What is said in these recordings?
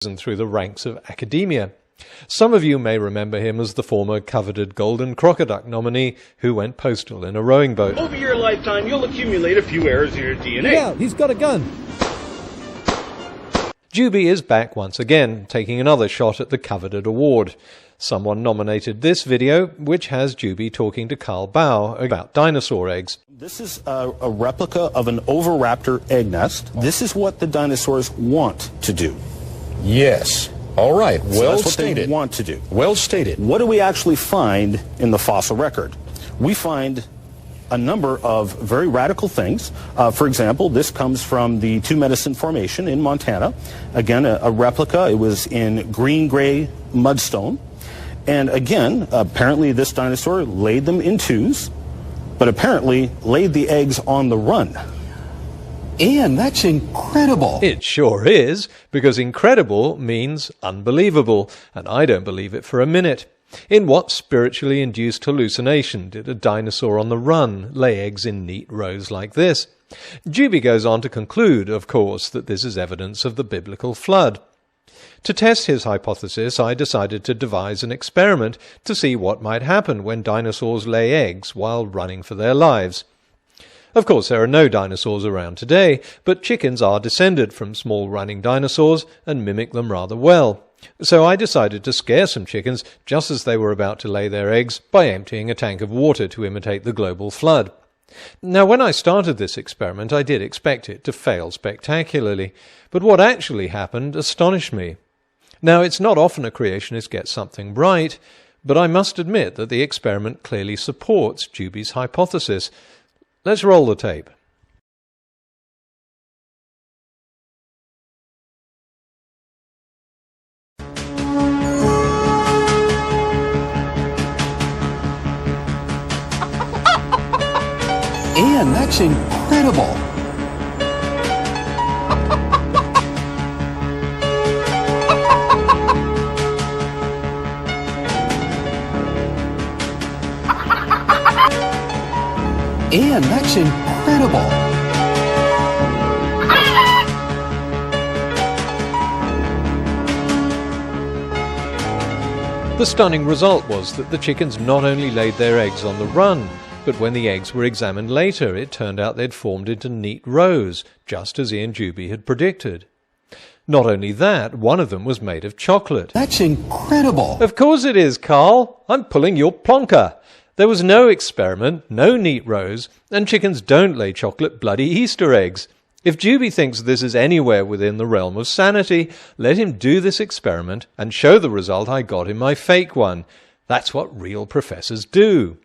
through the ranks of academia. Some of you may remember him as the former coveted Golden Crocoduck nominee who went postal in a rowing boat. Over your lifetime, you'll accumulate a few errors in your DNA. Yeah, he's got a gun. Juby is back once again, taking another shot at the coveted award. Someone nominated this video, which has Juby talking to Carl Bau about dinosaur eggs. This is a replica of an oviraptor egg nest. This is what the dinosaurs want to do. Yes. All right. So Well that's what stated. they want to do. Well stated. What do we actually find in the fossil record? We find a number of very radical things. For example, this comes from the Two Medicine Formation in Montana. Again, a replica. It was in green-gray mudstone. And again, apparently this dinosaur laid them in twos, but apparently laid the eggs on the run. Ian, that's incredible. It sure is, because incredible means unbelievable, and I don't believe it for a minute. In what spiritually induced hallucination did a dinosaur on the run lay eggs in neat rows like this? Juby goes on to conclude, of course, that this is evidence of the biblical flood. To test his hypothesis, I decided to devise an experiment to see what might happen when dinosaurs lay eggs while running for their lives. Of course, there are no dinosaurs around today, but chickens are descended from small running dinosaurs and mimic them rather well. So I decided to scare some chickens just as they were about to lay their eggs by emptying a tank of water to imitate the global flood. Now, when I started this experiment, I did expect it to fail spectacularly, but what actually happened astonished me. Now, it's not often a creationist gets something right, but I must admit that the experiment clearly supports Juby's hypothesis. Let's roll the tape. Ian, that's incredible. Ian, that's incredible. The stunning result was that the chickens not only laid their eggs on the run, but when the eggs were examined later, it turned out they'd formed into neat rows, just as Ian Juby had predicted. Not only that, one of them was made of chocolate. That's incredible. Of course it is, Carl. I'm pulling your plonker. There was no experiment, no neat rows, and chickens don't lay chocolate bloody Easter eggs. If Juby thinks this is anywhere within the realm of sanity, let him do this experiment and show the result I got in my fake one. That's what real professors do.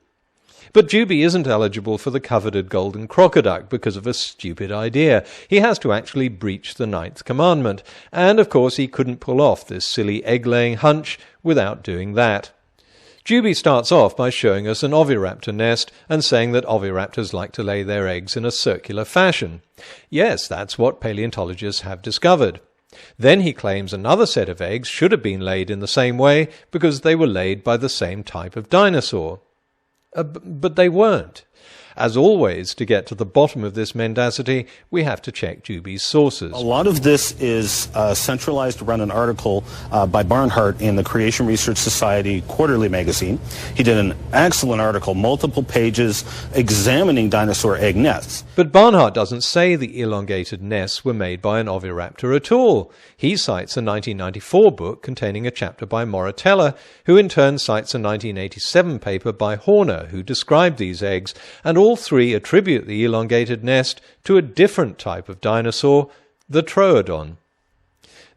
But Juby isn't eligible for the coveted Golden Crocoduck because of a stupid idea. He has to actually breach the 9th commandment, and of course he couldn't pull off this silly egg-laying hunch without doing that. Juby starts off by showing us an oviraptor nest and saying that oviraptors like to lay their eggs in a circular fashion. Yes, that's what paleontologists have discovered. Then he claims another set of eggs should have been laid in the same way because they were laid by the same type of dinosaur. But they weren't. As always, to get to the bottom of this mendacity, we have to check Juby's sources. A lot of this is centralized around an article by Barnhart in the Creation Research Society Quarterly magazine. He did an excellent article, multiple pages, examining dinosaur egg nests. But Barnhart doesn't say the elongated nests were made by an oviraptor at all. He cites a 1994 book containing a chapter by Moritella, who in turn cites a 1987 paper by Horner, who described these eggs, and all three attribute the elongated nest to a different type of dinosaur, the Troodon.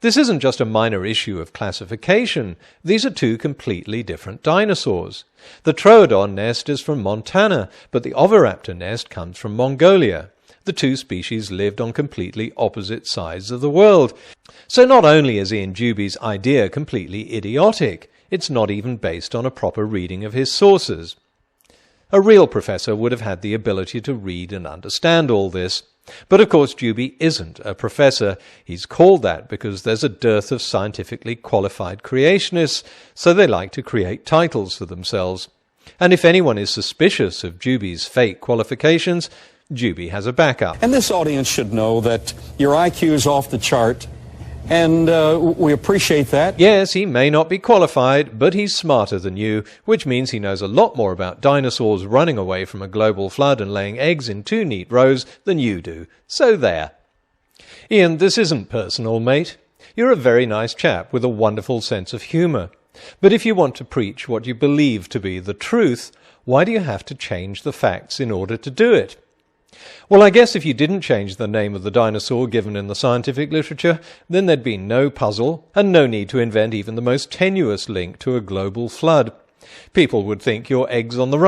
This isn't just a minor issue of classification. These are two completely different dinosaurs. The Troodon nest is from Montana, but the oviraptor nest comes from Mongolia. The two species lived on completely opposite sides of the world. So not only is Ian Juby's idea completely idiotic, it's not even based on a proper reading of his sources. A real professor would have had the ability to read and understand all this. But of course Juby isn't a professor. He's called that because there's a dearth of scientifically qualified creationists, so they like to create titles for themselves. And if anyone is suspicious of Juby's fake qualifications, Juby has a backup. And this audience should know that your IQ is off the chart. and we appreciate that. Yes, he may not be qualified, but he's smarter than you, which means he knows a lot more about dinosaurs running away from a global flood and laying eggs in 2 neat rows than you do. So there. Ian, this isn't personal, mate. You're a very nice chap with a wonderful sense of humour. But if you want to preach what you believe to be the truth, why do you have to change the facts in order to do it? Well, I guess if you didn't change the name of the dinosaur given in the scientific literature, then there'd be no puzzle and no need to invent even the most tenuous link to a global flood. People would think your eggs on the run